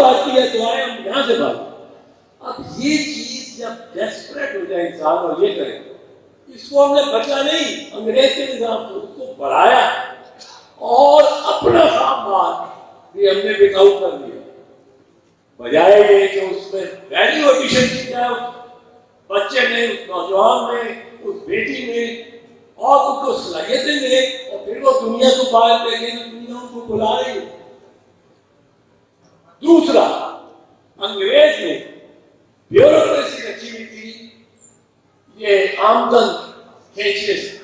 موت آتی ہے تو آئے ہم یہاں سے بھاگیں. اب یہ چیز جب ڈیسپریٹ ہو جائے انسان اور یہ کرے, اس کو ہم نے بچا نہیں انگریز کے نظام کو, اس کو بڑھایا اور اپنا سامان بھی ہم نے بکاؤ کر دیا. بجائے یہ کہ اس میں ویلیو ایڈیشن کی جائے اس بچے میں, اس نوجوان میں, اس بیٹی میں, اور ان کو صلاحیتیں دے, اور پھر وہ دنیا کو باہر لے کے دنیا ان کو بلا رہی ہے. دوسرا, انگریز نے بیوروکریسی رکھی ہوئی تھی, یہ آمدن کھینچنے سے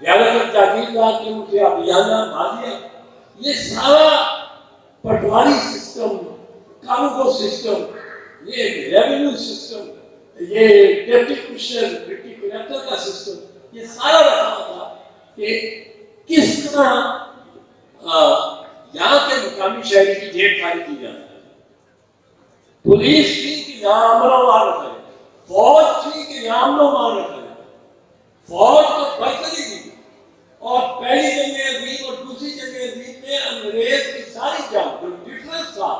زیادہ تر جاگیردار کے ان سے ابھیانہ بھاگیا, یہ سارا پٹواری سسٹم, کارگو سسٹم, یہ ریونیو سسٹم, یہ ڈپٹی کمشنر ڈپٹی کلکٹر کا سسٹم, یہ سارا رکھا تھا کہ کس طرح یہاں کے مقامی شہری کی جیب خالی کی جاتی ہے. پولیس تھی کہ یہاں امن و امان رکھا جائے, فوج تھی کہ یہاں امن و امان رکھا جائے. فوج تو برتری تھی, اور پہلی جنگ عظیم اور دوسری جنگ عظیم میں انگریز کی ساری جنگ جو ڈفرنس تھا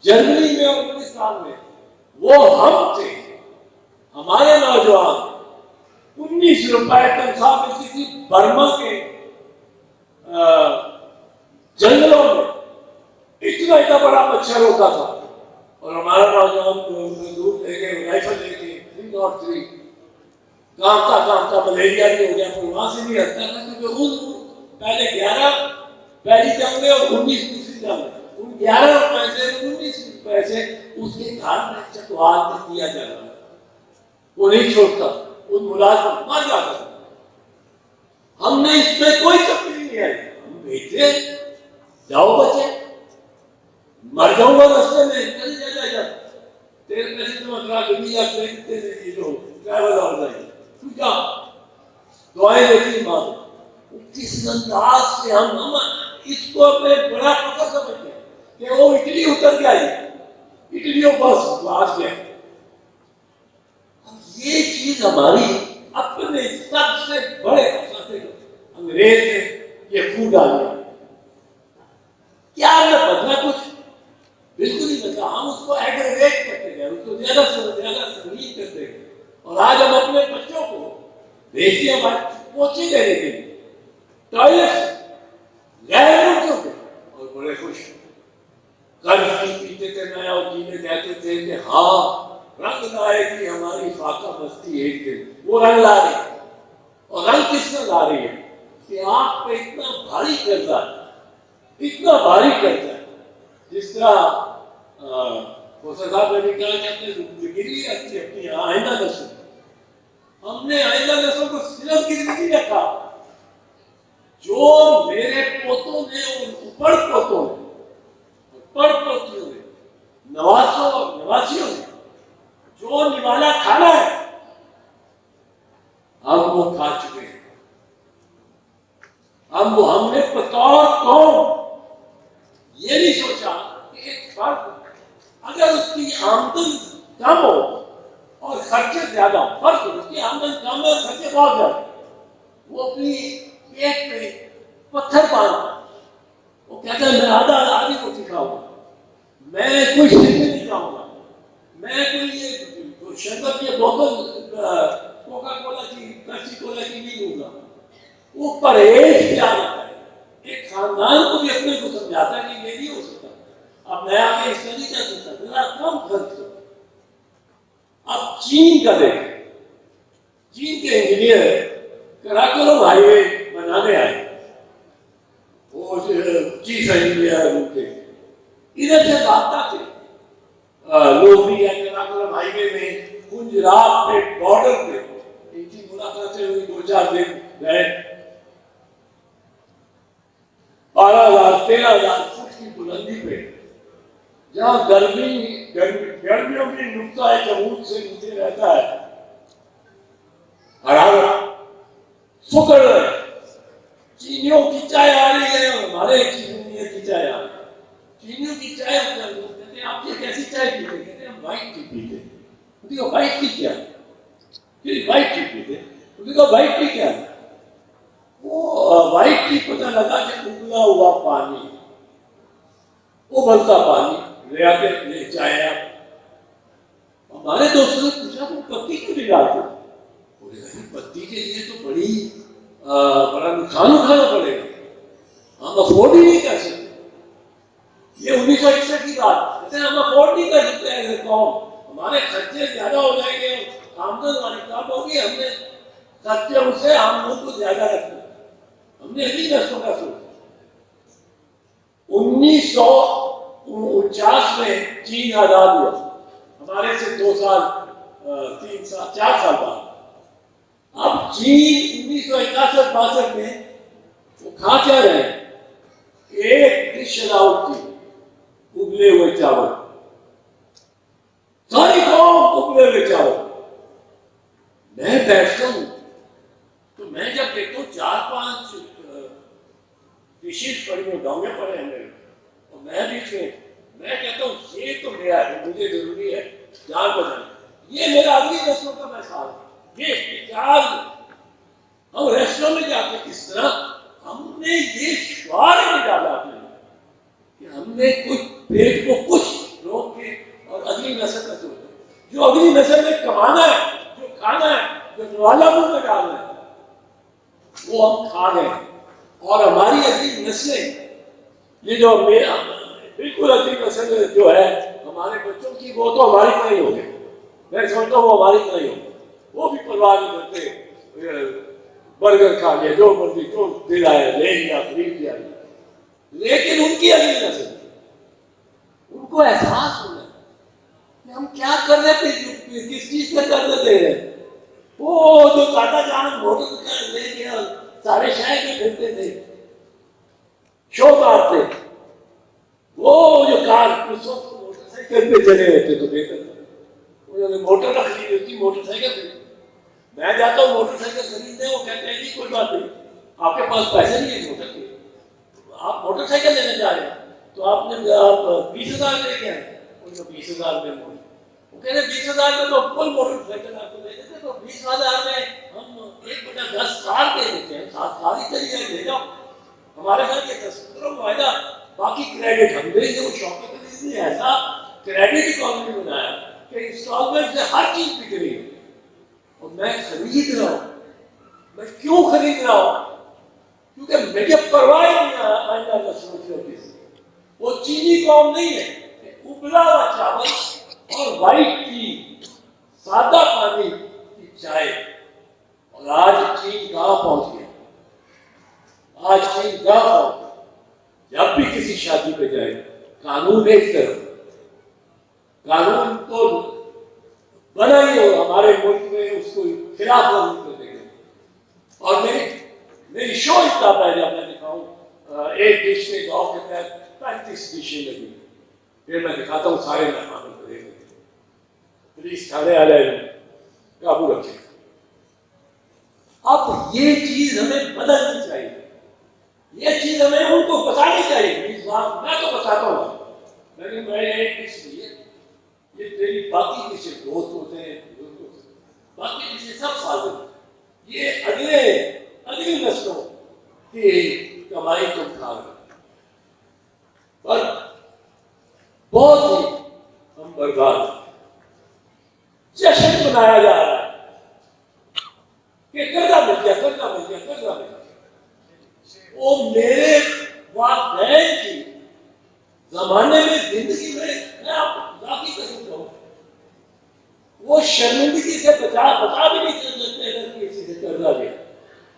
جرمنی میں اور انگلستان میں, وہ ہم تھے. ہمارے نوجوان 19 روپے تنخواہ ملتی تھی برما کے جنگلوں میں, اتنا بڑا مچھر ہوتا تھا, اور ہمارا نوجوان بندوق لے کے رائفل لے کے 303 کامتا ملیریا بھی ہو گیا, تو وہاں سے بھی ہٹتا تھا, کیونکہ ان پہلے 11 پہلی جنگ میں اور 19 دوسری جنگ میں, ان 11 روپے سے 19 روپے سے اس کے گھر میں چکوال میں دیا جا رہا, وہ نہیں چھوڑتا, ان ملازم مر جاتا تھا. ہم نے اس میں کوئی تبدیلی نہیں آئی, ہم بھیجے جاؤ بچے, مر جاؤں گا رستے میں, چلے جا تیرے پیسے تو اگر دنیا خریدتے تھے جو ٹریول اور جائے کیا دعائیں دیتی ماں, کس انداز سے ہم اس کو اپنے بڑا فخر سمجھتے ہیں کہ وہ اٹلی اتر کے آئی, اٹلی بس آج گئے. یہ چیز ہماری اپنے سب سے بڑے انگریز نے یہ خون ڈالا. کیا ہم نے بدلا کچھ؟ بالکل ہی بدلا. ہم اس کو ایگریگیٹ کرتے گئے, اس کو زیادہ سے زیادہ سنگین کرتے گئے, اور آج ہم اپنے بچوں کو بھیجتے ہیں ہمارے پوچھے دینے کے لیے ٹوائلٹ غیر ملکوں کے, اور بڑے خوش قرض پیتے تھے نیا, اور جینے کہتے تھے کہ ہاں رنگ لائے گی ہماری فاقہ بستی ایک دن. وہ رنگ لا رہی ہے, اور رنگ کس نے لا رہی ہے کہ آپ پہ اتنا بھاری قرضہ ہے, اتنا بھاری قرضہ ہے, جس طرح حسین صاحب نے بھی کہا کہ اپنے گری اپنی آئندہ نسل, ہم نے آئندہ نسل کو صرف گری نہیں رکھا, جو میرے پوتوں نے اور پڑ پوتوں نے پڑ پوتیوں نے نواسوں اور نواسیوں نے جو نوالا کھانا ہے ہم وہ کھا چکے ہیں. ہم نے بطور قوم یہ نہیں سوچا کہ ایک فرد اگر اس کی آمدن کم ہو اور خرچے زیادہ ہو, فرض اس کی آمدن کم ہے اور خرچے بہت زیادہ, وہ اپنی پیٹ پہ پتھر باندھتا, وہ کہتا ہے میں آدھی روٹی کھاؤں گا, میں کوئی شرکت نہیں کھاؤں گا, میں کوئی شربت کی بوتل کوکا کولا کی پیپسی کولا کی نہیں لوں گا. وہ پرہیز کیا ہوتا ہے, ایک خاندان کو بھی اپنے کو سمجھاتا ہے کہ یہ نہیں ہو سکتا, اب میں آگے اس کا نہیں کہہ سکتا, ذرا کم خرچ کرو. اب چین کا دیکھیں, چین کے انجینئر کراکرم ہائی وے بنانے آئے, وہ چیف انجینئر ان کے ادھر سے بھاگتا تھے لوگ بھی ہیں کراکرم ہائی وے میں, گجرات میں بارڈر پہ ان کی ملاقاتیں ہوئی, 2-4 دن گئے, 12,000-13,000 فٹ کی بلندی پہ, جہاں گرمیوں کی نقطۂ جمود سے نیچے رہتا ہے حرارت, فکر ہے, چینیوں کی چائے آ رہی ہے اور ہمارے چینیوں کی چائے آ رہی ہے. چینیوں کی چائے کہتے ہیں آپ یہ کیسی چائے پیتے, کہتے ہیں ہم وائٹ ٹی پیتے. ان کا وائٹ ٹی کیا ہے, پھر وائٹ ٹی پیتے, ان کا وائٹ ٹی کیا ہے, وہ وائٹ ٹی پتہ لگا کہ ابلا ہوا پانی, ابلتا پانی لے آتے لے چاہے آپ. ہمارے دوستوں نے پوچھا تو پتی کیوں نہیں ڈالتے؟ بولے پتی کے لیے تو بڑا نقصان اٹھانا پڑے گا, ہم افورڈ ہی نہیں کر سکتے. یہ 1961 کی بات, کہتے ہیں ہم افورڈ نہیں کر سکتے ایسے قوم, ہمارے خرچے زیادہ ہو جائیں گے, آمدن ہماری کم ہوگی, ہم نے خرچے سے ہم لوگ کو زیادہ رکھنا. ہم نے انہیں نسلوں کا سوچا. 1949 میں چین آزاد ہوا, ہمارے سے 2 سال 3 سال 4 سال بعد. اب چین 1961-62 میں وہ کھا کیا رہے ہیں, ایک ڈش الاؤڈ تھی, ابلے ہوئے چاول, ساری قوم ابلے ہوئے چاول. میں بیٹھتا ہوں تو میں جب دیکھتا ہوں 4-5 ڈشز پڑی ہیں, ڈونگے پڑے ہیں میرے, اور میں بیچ میں کہتا ہوں یہ تو میرا ہے, مجھے ضروری ہے جان بچانا. یہ میرا اگلی نسلوں کا میں خیال ہے. یہ خیال ہم ریسٹورنٹ میں جاتے کس طرح ہم نے یہ شعار نہیں ڈالا اپنے کہ ہم نے کچھ پیٹ کو کچھ روک کے اور اگلی نسل کا سوچا, جو اگلی نسل میں کمانا ہے, جو کھانا ہے, جو نوالا منہ میں ڈالنا ہے, وہ ہم کھا گئے. اور ہماری اگلی نسلیں, یہ جو بالکل اگلی نسل جو ہے ہمارے بچوں کی, وہ تو ہماری طرح ہی ہو گئے. میں سمجھتا ہوں وہ ہماری طرح ہی ہو گئے. وہ بھی پرواہ نہیں کرتے, برگر کھا لیا, جو مرضی جو دل آیا لے لیا, خرید لیا. لیکن ان کی اگلی نسل, ان کو احساس ہونا کہ ہم کیا کر رہے ہیں, کس چیز کا قرض دے رہے ہیں. وہ جو دادا جان موٹر لے کے سارے شہر میں پھرتے تھے, شو کار تھے, وہ جو کار اس وقت موٹر سائیکل پہ چلے ہوتے تو بہتر تھا. انہوں نے موٹر رکھ لی ہوتی, موٹر سائیکل پہ. میں جاتا ہوں موٹر سائیکل خریدنے, وہ کہتے ہیں جی کوئی بات نہیں, آپ کے پاس پیسے نہیں ہے موٹر کے, آپ موٹر سائیکل لینے جا رہے ہیں تو آپ 20,000 لے کے آئے. ان کو 20,000 میں وہ کہتے ہیں 20,000 میں تو فل موٹر سائیکل آپ کو دے دیتے, تو 20,000 میں ہم 1/10 کار دے دیتے ہیں, 7 کار ہی چلی جائے, لے جاؤ. ہمارے ساتھ یہ تصور معاہدہ, باقی کریڈٹ ہم دیں گے. وہ شوکت علی نے ایسا کریڈٹ اکانومی بنایا کہ انسٹالمنٹ سے ہر چیز بک رہی ہے. اور میں خرید رہا ہوں. میں کیوں خرید رہا ہوں؟ کیونکہ مجھے پرواہ نہیں آئندہ نسلوں کی ہوتی ہے. وہ چینی قوم نہیں ہے کہ ابلا ہوا چاول اور وائٹ ٹی, سادہ پانی کی چائے. اور آج چین کہاں پہنچ گیا, آج چین کہاں پہنچ گیا. جب بھی کسی شادی پہ جائے, قانون ایک طرف, قانون تو بنا ہی ہو ہمارے ملک میں, اس کو خلاف ورزی کر دیں گے. اور میری شو اتنا پہلے میں دکھاؤں, ایک ڈش کے گاؤں کے تحت 35 ڈشیں لگی. پھر میں دکھاتا ہوں سارے مہمانوں کو, دیکھ لیں پولیس تھانے والے قابو رکھے. اب یہ چیز ہمیں بدلنی چاہیے, یہ چیز ہمیں ان کو بتانی چاہیے. اس بات میں تو بتاتا ہوں, لیکن میں نے ایک ڈش لی ہے, یہ تیری باقی ڈشیں دوست ہوتے ہیں, باقی ڈشیں سب فاضل. یہ اگلی نسلوں کی کمائی تم کھا رہے, پر بہت ہی ہم برباد ہیں. جشن منایا جا رہا ہے کہ قرضہ مل گیا, قرضہ مل گیا, قرضہ مل گیا. وہ میرے والدین کی زمانے میں زندگی میں آپ کو خدا کی قسم کہوں, وہ شرمندگی سے بتا بھی نہیں سکتے اگر کسی سے قرضہ لیا.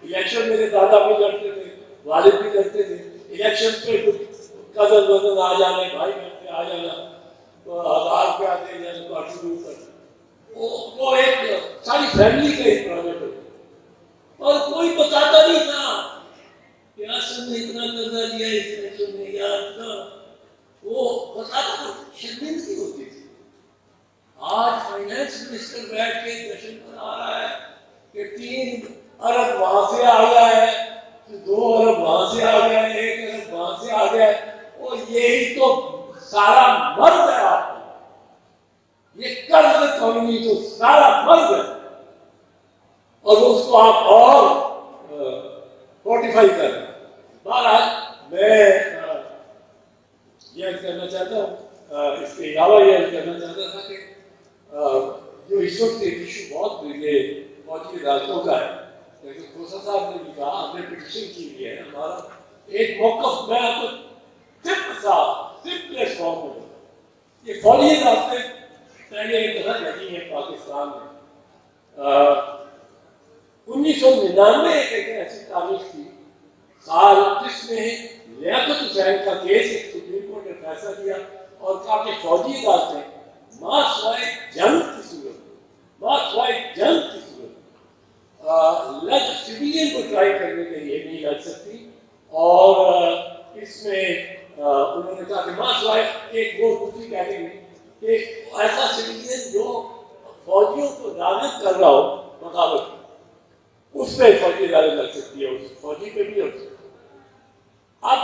الیکشن میرے دادا بھی لڑتے تھے, والد بھی لڑتے تھے. الیکشن پہ کزن وزن آ جانے, بھائی بہن آ جانا, 1000 روپیہ دے جانے کانٹریبیوٹ کر, وہ ایک ساری فیملی کا ایک پروجیکٹ ہوتا. اور کوئی بتاتا نہیں تھا کہ آسن نے اتنا قرضہ لیا, اس الیکشن میں یا اتنا, وہ بتاتا تو شرمندگی ہوتی تھی. آج فائنانس منسٹر بیٹھ کے جشن منا رہا ہے کہ 3 ارب وہاں سے آ گیا ہے, 2 ارب وہاں سے آ گیا ہے, 1 ارب وہاں سے آ گیا ہے. اور یہی تو سارا مرض ہے آپ کا, یہ قرض قومی تو سارا مرض ہے. اور اس کو آپ اور فورٹیفائی کر رہے ہیں. بہرحال میں یہ کہنا چاہتا ہوں اس کے علاوہ یہ کہنا چاہتا تھا کہ جو اس وقت ایک ایشو بہت یہ فوجی عدالتوں کا ہے، لیکن کھوسا صاحب نے بھی کہا ہم نے پٹیشن کی ہوئی ہے، ہمارا ایک موقف میں آپ کو سمپلیسٹ فارم میں بتا، یہ فوجی عدالتیں پہلے ایک طرح لگی ہیں پاکستان میں 1999 ایک ایسی تاریخ تھی سال جس میں لیاقت حسین کا کیس ایک سپریم کورٹ نے فیصلہ دیا اور کہا کہ فوجی عدالتیں ماسوائے جنگ کی صورت سویلین کو ٹرائی کرنے کے لیے نہیں لگ سکتی، اور اس میں انہوں نے کہا کہ ماسوائے ایک وہ دوسری کیٹیگری کہ ایسا سویلین جو فوجیوں کو راغب کر رہا ہو بغاوت کی، اس پہ فوجی عدالت لگ سکتی ہے، اس فوجی پہ بھی ہو سکتی ہے۔ اب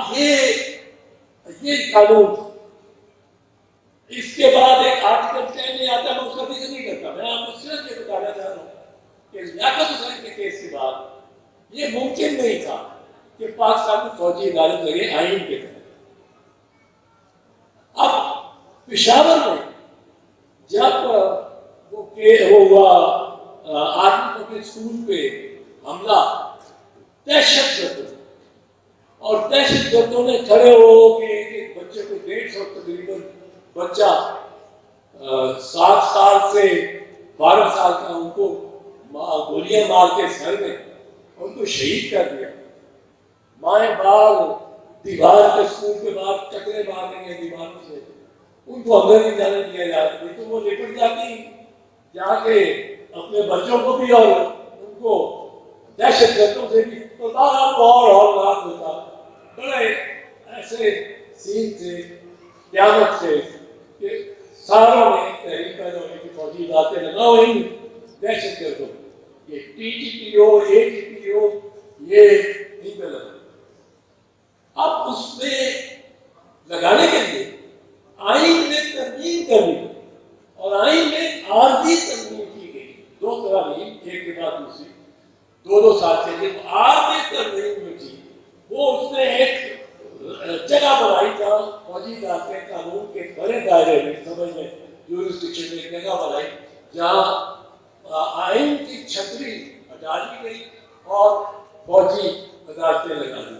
یہ قانون اس کے بعد ایک آرٹیکل کہنے آتا ہے، میں اس کا ذکر نہیں کرتا، میں آپ کو صرف یہ بتانا چاہ رہا ہوں کہ لیاقت حسین کے کیس کے بعد یہ ممکن نہیں تھا کہ پاکستان میں فوجی عدالت لگے آئین کے تحت۔ اب پشاور میں جب وہ ہوا آرمی پبلک اسکول پہ حملہ دہشت گردوں اور دہشت گردوں نے کھڑے ہو کے ایک بچے کو 150 تقریباً بچہ 7 سال سے 12 سال کا ان کو گولیاں مار کے سر میں ان کو شہید کر دیا۔ مائیں باپ دیوار کے اسکول کے بعد چکرے مار رہی ہیں دیوار سے، ان کو اندر نہیں جانے دیا جاتا، تو وہ لپٹ جاتی جا کے اپنے بچوں کو بھی اور ان کو دہشت گردوں سے بھی، تو اور ہولناک ہوتا۔ بڑے ایسے سین تھے قیامت سے کہ ساروں نے تحریک پیدا ہونے کی فوجی عدالتیں لگاؤ ان دہشت گردوں، یہ ٹی ٹی پی ہو، اے ٹی پی ہو، یہ نہیں پہ لگا۔ اب اس میں لگانے کے لیے آئین میں ترمیم کرنی اور آئین میں عارضی ترمیم کی گئی، 2 ترامیم ایک کے بعد دوسری 2 سال کے لیے عارضی ترمیم میں تھی، وہ اس نے ایک جگہ بنائی تھا فوجی عدالتیں قانون کے بڑے دائرے میں سمجھ میں جورسڈکشن میں ایک جگہ بنائی جہاں آئین کی چھتری ہٹا دی گئی اور فوجی عدالتیں لگا دی۔